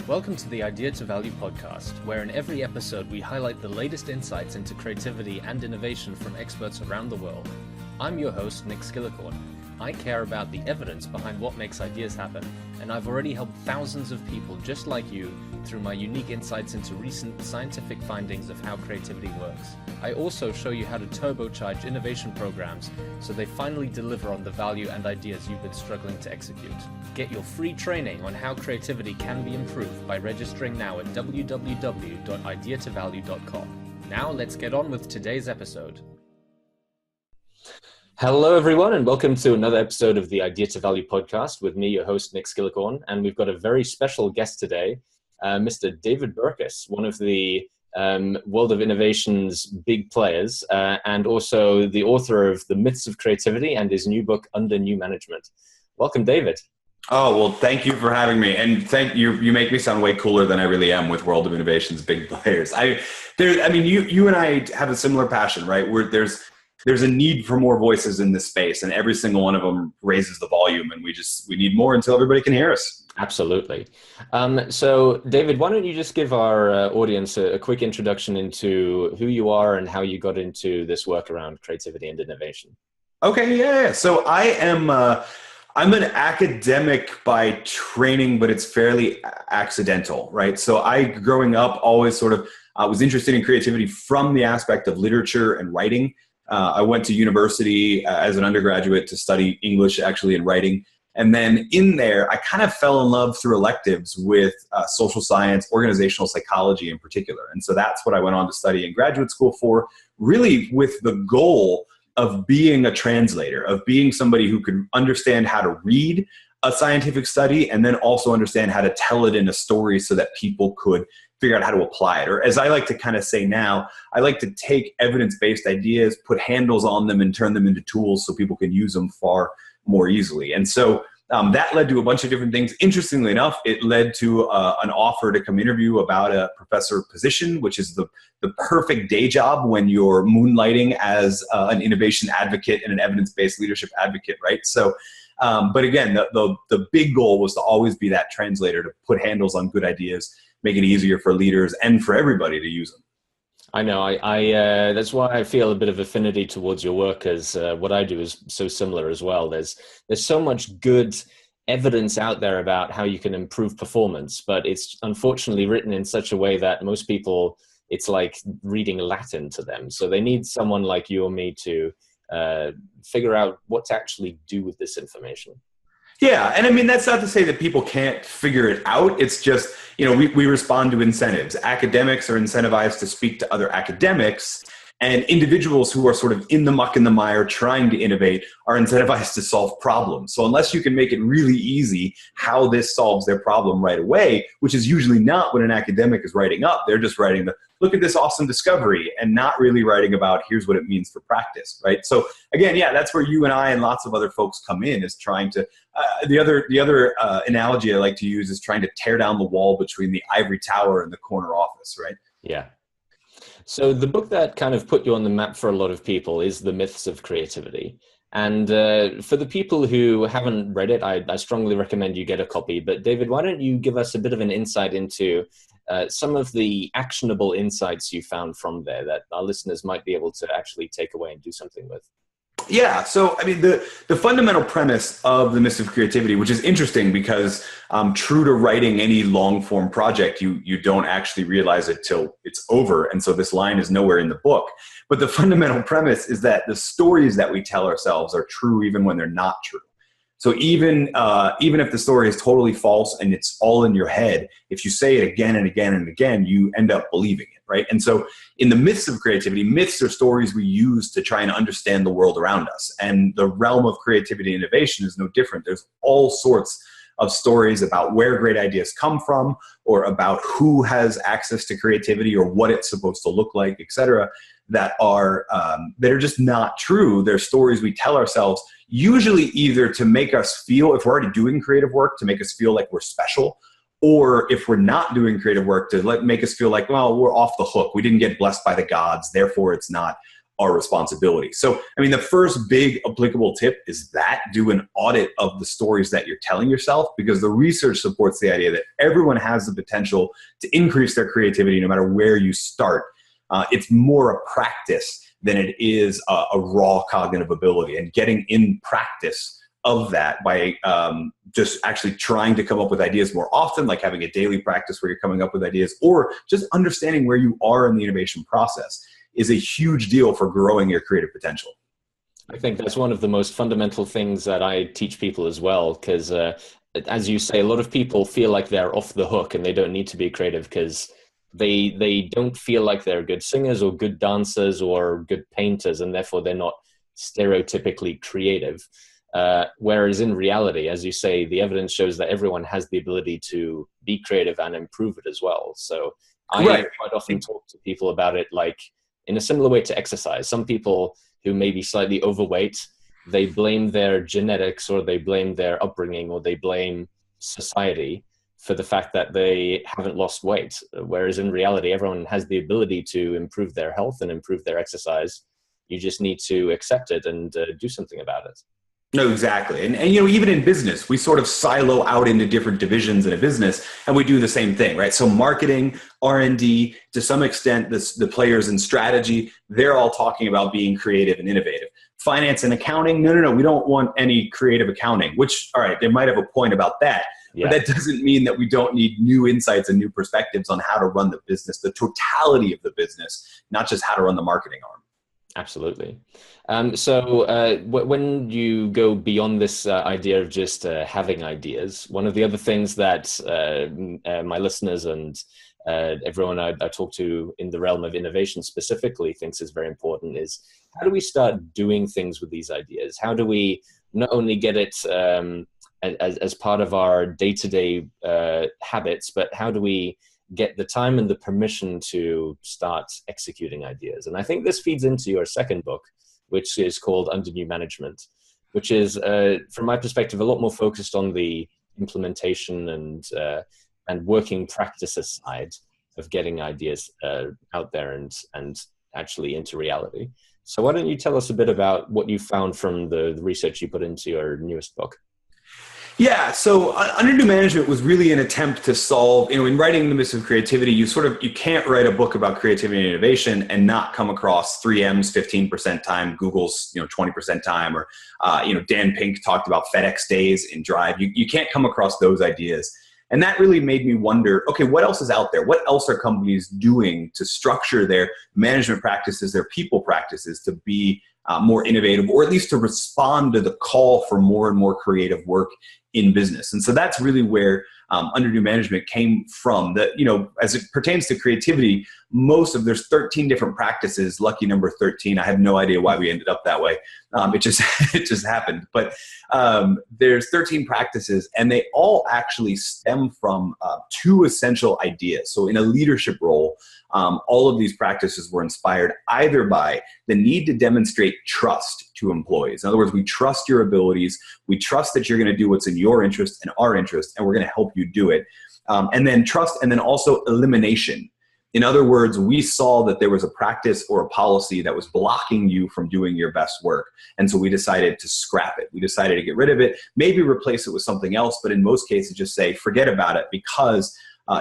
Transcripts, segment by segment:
Welcome to the Idea to Value podcast, where in every episode we highlight the latest insights into creativity and innovation from experts around the world. I'm your host, Nick Skillicorn. I care about the evidence behind what makes ideas happen, and I've already helped thousands of people just like you through my unique insights into recent scientific findings of how creativity works. I also show you how to turbocharge innovation programs so they finally deliver on the value and ideas you've been struggling to execute. Get your free training on how creativity can be improved by registering now at www.ideatovalue.com. Now let's get on with today's episode. Hello, everyone, and welcome to another episode of the Idea to Value podcast with me, your host, Nick Skillicorn. And we've got a very special guest today, Mr. David Burkus, one of the world of innovation's big players, and also the author of The Myths of Creativity and his new book, Under New Management. Welcome, David. Oh, well, thank you for having me. And thank you. You make me sound way cooler than I really am with World of Innovation's big players. You and I have a similar passion, right? There's a need for more voices in this space, and every single one of them raises the volume, and we need more until everybody can hear us. Absolutely. So, David, why don't you just give our audience a quick introduction into who you are and how you got into this work around creativity and innovation? Okay, yeah. So I'm an academic by training, but it's fairly accidental, right? So growing up, always was interested in creativity from the aspect of literature and writing. I went to university as an undergraduate to study English, actually, and writing. And then in there, I kind of fell in love through electives with social science, organizational psychology in particular. And so that's what I went on to study in graduate school for, really with the goal of being a translator, of being somebody who could understand how to read a scientific study and then also understand how to tell it in a story so that people could figure out how to apply it. Or as I like to kind of say now, I like to take evidence-based ideas, put handles on them, and turn them into tools so people can use them far more easily. And so that led to a bunch of different things. Interestingly enough, it led to an offer to come interview about a professor position, which is the perfect day job when you're moonlighting as an innovation advocate and an evidence-based leadership advocate, right? So, but again, the big goal was to always be that translator, to put handles on good ideas, make it easier for leaders and for everybody to use them. I know. I that's why I feel a bit of affinity towards your work, as what I do is so similar as well. There's so much good evidence out there about how you can improve performance, but it's unfortunately written in such a way that most people, it's like reading Latin to them. So they need someone like you or me to figure out what to actually do with this information. Yeah, and I mean, that's not to say that people can't figure it out. It's just, we respond to incentives. Academics are incentivized to speak to other academics, and individuals who are sort of in the muck and the mire trying to innovate are incentivized to solve problems. So unless you can make it really easy how this solves their problem right away, which is usually not what an academic is writing up, they're just writing look at this awesome discovery, and not really writing about here's what it means for practice, right? So again, yeah, that's where you and I and lots of other folks come in, is trying to, the other analogy I like to use is trying to tear down the wall between the ivory tower and the corner office, right? Yeah. So the book that kind of put you on the map for a lot of people is The Myths of Creativity. And for the people who haven't read it, I strongly recommend you get a copy. But David, why don't you give us a bit of an insight into some of the actionable insights you found from there that our listeners might be able to actually take away and do something with? Yeah. So, I mean, the fundamental premise of The Myths of Creativity, which is interesting because true to writing any long form project, you don't actually realize it till it's over. And so this line is nowhere in the book. But the fundamental premise is that the stories that we tell ourselves are true even when they're not true. So even if the story is totally false and it's all in your head, if you say it again and again and again, you end up believing it, right? And so in the myths of creativity, myths are stories we use to try and understand the world around us. And the realm of creativity and innovation is no different. There's all sorts of stories about where great ideas come from, or about who has access to creativity, or what it's supposed to look like, et cetera, that are just not true. They're stories we tell ourselves, usually either to make us feel, if we're already doing creative work, to make us feel like we're special, or if we're not doing creative work, to make us feel like, well, we're off the hook. We didn't get blessed by the gods, therefore it's not our responsibility. So, I mean, the first big applicable tip is that do an audit of the stories that you're telling yourself, because the research supports the idea that everyone has the potential to increase their creativity no matter where you start. It's more a practice than it is a raw cognitive ability, and getting in practice of that by just actually trying to come up with ideas more often, like having a daily practice where you're coming up with ideas, or just understanding where you are in the innovation process is a huge deal for growing your creative potential. I think that's one of the most fundamental things that I teach people as well, because as you say, a lot of people feel like they're off the hook and they don't need to be creative because they don't feel like they're good singers or good dancers or good painters, and therefore they're not stereotypically creative. Whereas in reality, as you say, the evidence shows that everyone has the ability to be creative and improve it as well. So I quite often talk to people about it like in a similar way to exercise. Some people who may be slightly overweight, they blame their genetics, or they blame their upbringing, or they blame society for the fact that they haven't lost weight. Whereas in reality, everyone has the ability to improve their health and improve their exercise. You just need to accept it and do something about it. No, exactly. And even in business, we sort of silo out into different divisions in a business, and we do the same thing, right? So marketing, R&D, to some extent, the players in strategy, they're all talking about being creative and innovative. Finance and accounting, no, we don't want any creative accounting, which, all right, they might have a point about that, but that doesn't mean that we don't need new insights and new perspectives on how to run the business, the totality of the business, not just how to run the marketing arm. Absolutely. So when you go beyond this idea of just having ideas, one of the other things that my listeners and everyone I talk to in the realm of innovation specifically thinks is very important is, how do we start doing things with these ideas? How do we not only get it as part of our day-to-day habits, but how do we get the time and the permission to start executing ideas? And I think this feeds into your second book, which is called Under New Management, which is, from my perspective, a lot more focused on the implementation and working practices side of getting ideas out there and actually into reality. So why don't you tell us a bit about what you found from the research you put into your newest book? Yeah, so Under New Management was really an attempt to solve, in writing The Myths of Creativity, you can't write a book about creativity and innovation and not come across 3M's 15% time, Google's 20% time, or Dan Pink talked about FedEx days in Drive. You can't come across those ideas. And that really made me wonder, okay, what else is out there? What else are companies doing to structure their management practices, their people practices to be more innovative, or at least to respond to the call for more and more creative work in business? And so that's really where Under New Management came from. That, as it pertains to creativity, there's 13 different practices. Lucky number 13. I have no idea why we ended up that way. It just happened. But there's 13 practices, and they all actually stem from two essential ideas. So in a leadership role, all of these practices were inspired either by the need to demonstrate trust to employees. In other words, we trust your abilities. We trust that you're going to do what's in your interest and our interest, and we're going to help you do it. And then trust, and then also elimination. In other words, we saw that there was a practice or a policy that was blocking you from doing your best work. And so we decided to scrap it. We decided to get rid of it, maybe replace it with something else, but in most cases just say, forget about it, because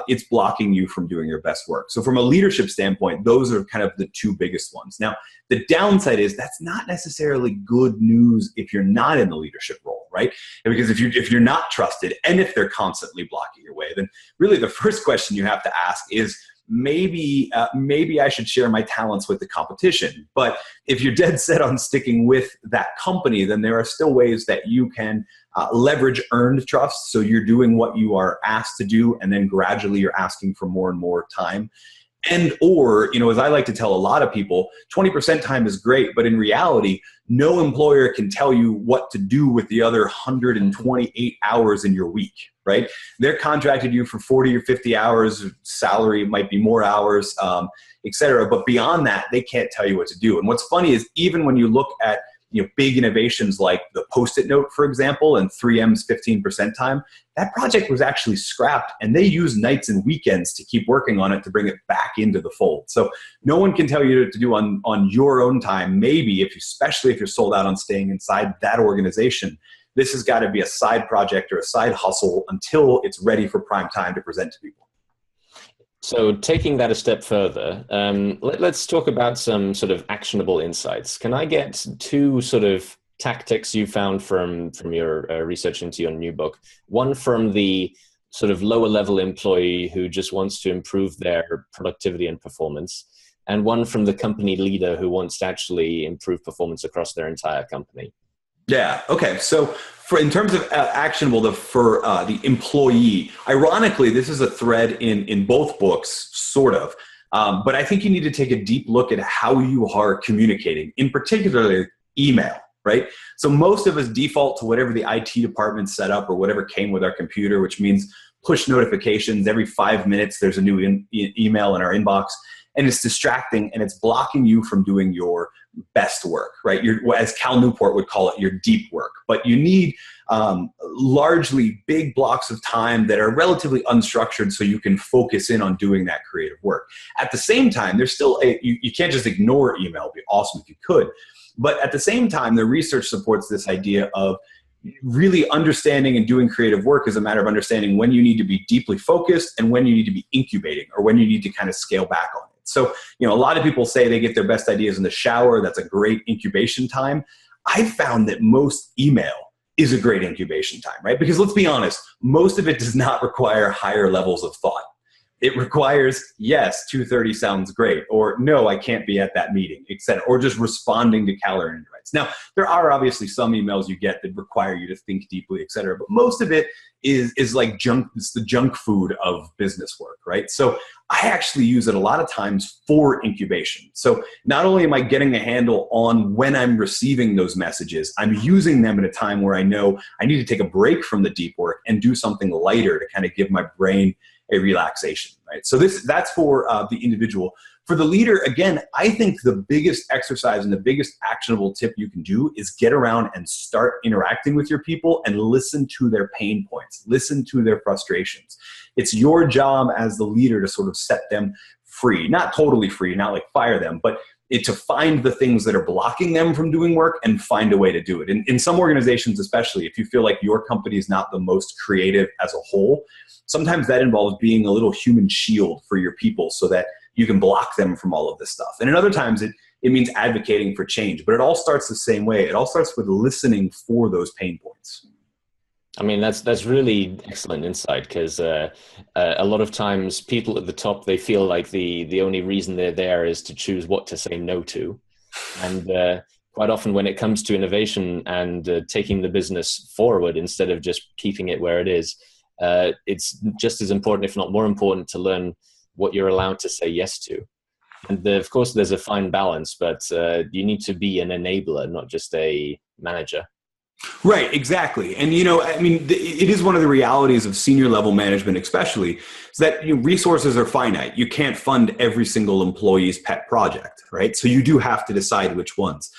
it's blocking you from doing your best work. So from a leadership standpoint, those are kind of the two biggest ones. Now, the downside is that's not necessarily good news if you're not in the leadership role, right? Because if you're not trusted, and if they're constantly blocking your way, then really the first question you have to ask is, maybe I should share my talents with the competition. But if you're dead set on sticking with that company, then there are still ways that you can leverage earned trust. So you're doing what you are asked to do, and then gradually you're asking for more and more time. Or, as I like to tell a lot of people, 20% time is great, but in reality, no employer can tell you what to do with the other 128 hours in your week, right? They're contracted you for 40 or 50 hours, salary might be more hours, et cetera. But beyond that, they can't tell you what to do. And what's funny is, even when you look at big innovations like the Post-it note, for example, and 3M's 15% time, that project was actually scrapped, and they used nights and weekends to keep working on it to bring it back into the fold. So no one can tell you what to do on your own time. Maybe especially if you're sold out on staying inside that organization, this has got to be a side project or a side hustle until it's ready for prime time to present to people. So taking that a step further, let's talk about some sort of actionable insights. Can I get two sort of tactics you found from your research into your new book? One from the sort of lower level employee who just wants to improve their productivity and performance, and one from the company leader who wants to actually improve performance across their entire company. Yeah. Okay. So in terms of actionable, for the employee, ironically, this is a thread in both books, sort of. But I think you need to take a deep look at how you are communicating, in particular email, right? So most of us default to whatever the IT department set up or whatever came with our computer, which means push notifications. Every 5 minutes, there's a new email in our inbox. And it's distracting, and it's blocking you from doing your best work, right? As Cal Newport would call it, your deep work. But you need largely big blocks of time that are relatively unstructured so you can focus in on doing that creative work. At the same time, there's still you can't just ignore email. It'd be awesome if you could. But at the same time, the research supports this idea of really understanding and doing creative work is a matter of understanding when you need to be deeply focused and when you need to be incubating, or when you need to kind of scale back on it. So, a lot of people say they get their best ideas in the shower. That's a great incubation time. I've found that most email is a great incubation time, right? Because let's be honest, most of it does not require higher levels of thought. It requires, yes, 2:30 sounds great, or no, I can't be at that meeting, etc., or just responding to calendar invites. Now, there are obviously some emails you get that require you to think deeply, etc., but most of it is like junk. It's the junk food of business work, right? So I actually use it a lot of times for incubation. So not only am I getting a handle on when I'm receiving those messages, I'm using them at a time where I know I need to take a break from the deep work and do something lighter to kind of give my brain a relaxation, right? So that's for the individual. For the leader, again, I think the biggest exercise and the biggest actionable tip you can do is get around and start interacting with your people and listen to their pain points, listen to their frustrations. It's your job as the leader to sort of set them free, not totally free, not like fire them, but to find the things that are blocking them from doing work and find a way to do it. In some organizations, especially, if you feel like your company is not the most creative as a whole, sometimes that involves being a little human shield for your people so that you can block them from all of this stuff. And in other times, it means advocating for change. But it all starts the same way. It all starts with listening for those pain points. I mean, that's really excellent insight, because a lot of times people at the top, they feel like the only reason they're there is to choose what to say no to. And quite often when it comes to innovation and taking the business forward instead of just keeping it where it is, it's just as important, if not more important, to learn what you're allowed to say yes to. And of course, there's a fine balance, but you need to be an enabler, not just a manager. Right, exactly. And, it is one of the realities of senior level management, especially, is that resources are finite. You can't fund every single employee's pet project, right? So you do have to decide which ones.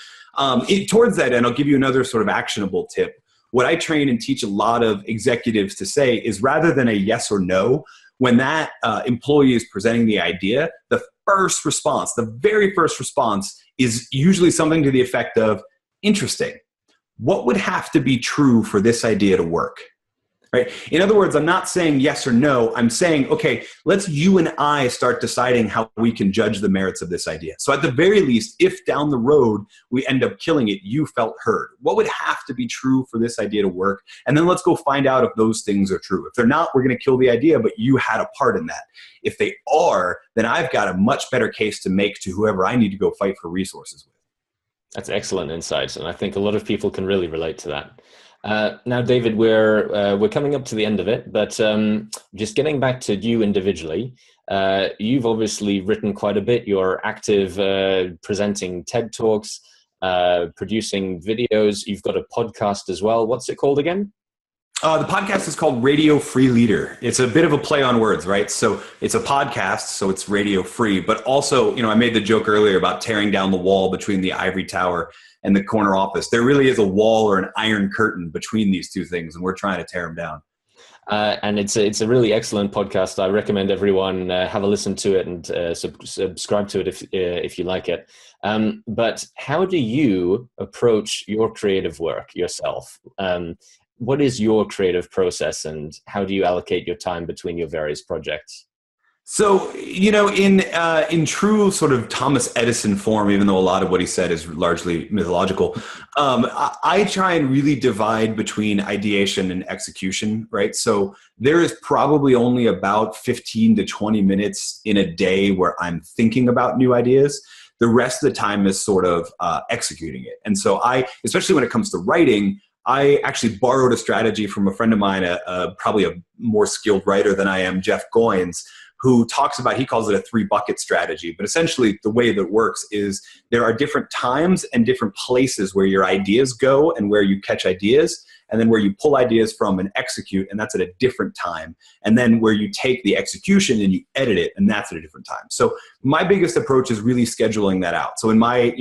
Towards that end, I'll give you another sort of actionable tip. What I train and teach a lot of executives to say is, rather than a yes or no, when that employee is presenting the idea, the very first response is usually something to the effect of, interesting. What would have to be true for this idea to work? Right? In other words, I'm not saying yes or no. I'm saying, okay, let's you and I start deciding how we can judge the merits of this idea. So at the very least, if down the road we end up killing it, you felt heard. What would have to be true for this idea to work? And then let's go find out if those things are true. If they're not, we're going to kill the idea, but you had a part in that. If they are, then I've got a much better case to make to whoever I need to go fight for resources with. That's excellent insights, and I think a lot of people can really relate to that. Now, David, we're coming up to the end of it, but just getting back to you individually, you've obviously written quite a bit. You're active presenting TED Talks, producing videos. You've got a podcast as well. What's it called again? The podcast is called Radio Free Leader. It's a bit of a play on words, right? So it's a podcast, so it's radio free, but also, I made the joke earlier about tearing down the wall between the ivory tower and the corner office. There really is a wall or an iron curtain between these two things, and we're trying to tear them down. And it's a really excellent podcast. I recommend everyone have a listen to it and subscribe to it if you like it. But how do you approach your creative work yourself? What is your creative process, and how do you allocate your time between your various projects? So, in true sort of Thomas Edison form, even though a lot of what he said is largely mythological, I try and really divide between ideation and execution, right? So there is probably only about 15 to 20 minutes in a day where I'm thinking about new ideas. The rest of the time is sort of executing it. And so especially when it comes to writing, I actually borrowed a strategy from a friend of mine, probably a more skilled writer than I am, Jeff Goins, who talks about, he calls it a 3-bucket strategy. But essentially the way that it works is there are different times and different places where your ideas go and where you catch ideas, and then where you pull ideas from and execute, and that's at a different time. And then where you take the execution and you edit it, and that's at a different time. So my biggest approach is really scheduling that out. So in my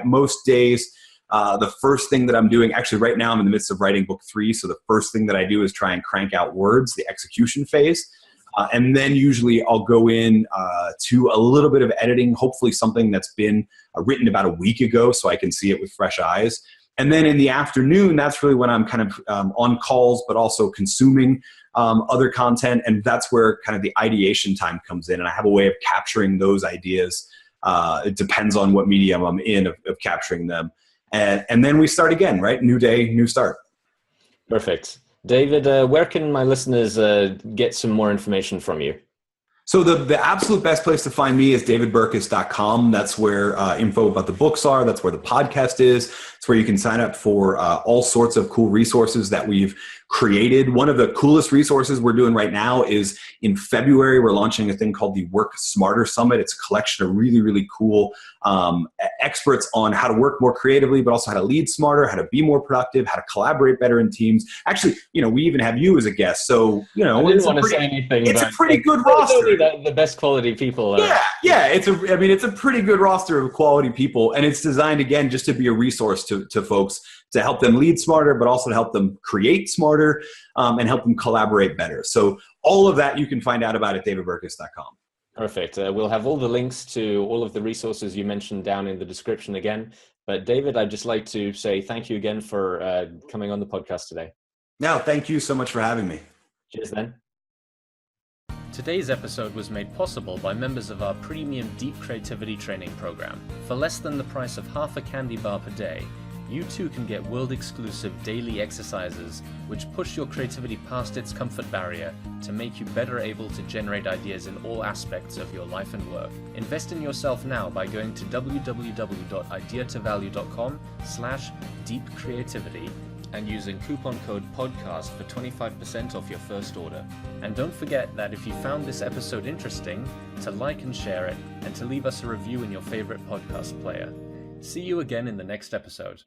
most days, the first thing that I'm doing, actually right now I'm in the midst of writing book 3. So the first thing that I do is try and crank out words, the execution phase. And then usually I'll go in to a little bit of editing, hopefully something that's been written about a week ago so I can see it with fresh eyes. And then in the afternoon, that's really when I'm kind of on calls, but also consuming other content. And that's where kind of the ideation time comes in. And I have a way of capturing those ideas. It depends on what medium I'm in of capturing them. And then we start again, right? New day, new start. Perfect. David, where can my listeners get some more information from you? So the absolute best place to find me is davidburkus.com. That's where info about the books are. That's where the podcast is. It's where you can sign up for all sorts of cool resources that we've created. One of the coolest resources we're doing right now is in February, we're launching a thing called the Work Smarter Summit. It's a collection of really, really cool experts on how to work more creatively, but also how to lead smarter, how to be more productive, how to collaborate better in teams. Actually, we even have you as a guest. So, I didn't want to say anything. It's a pretty good roster. The best quality people. Yeah. It's a pretty good roster of quality people. And it's designed, again, just to be a resource to folks, to help them lead smarter, but also to help them create smarter and help them collaborate better. So all of that you can find out about at davidburkus.com. Perfect. We'll have all the links to all of the resources you mentioned down in the description again. But David, I'd just like to say thank you again for coming on the podcast today. No, thank you so much for having me. Cheers then. Today's episode was made possible by members of our premium Deep Creativity Training Program. For less than the price of half a candy bar per day, you too can get world-exclusive daily exercises which push your creativity past its comfort barrier to make you better able to generate ideas in all aspects of your life and work. Invest in yourself now by going to www.ideatovalue.com/deepcreativity and using coupon code PODCAST for 25% off your first order. And don't forget that if you found this episode interesting, to like and share it, and to leave us a review in your favorite podcast player. See you again in the next episode.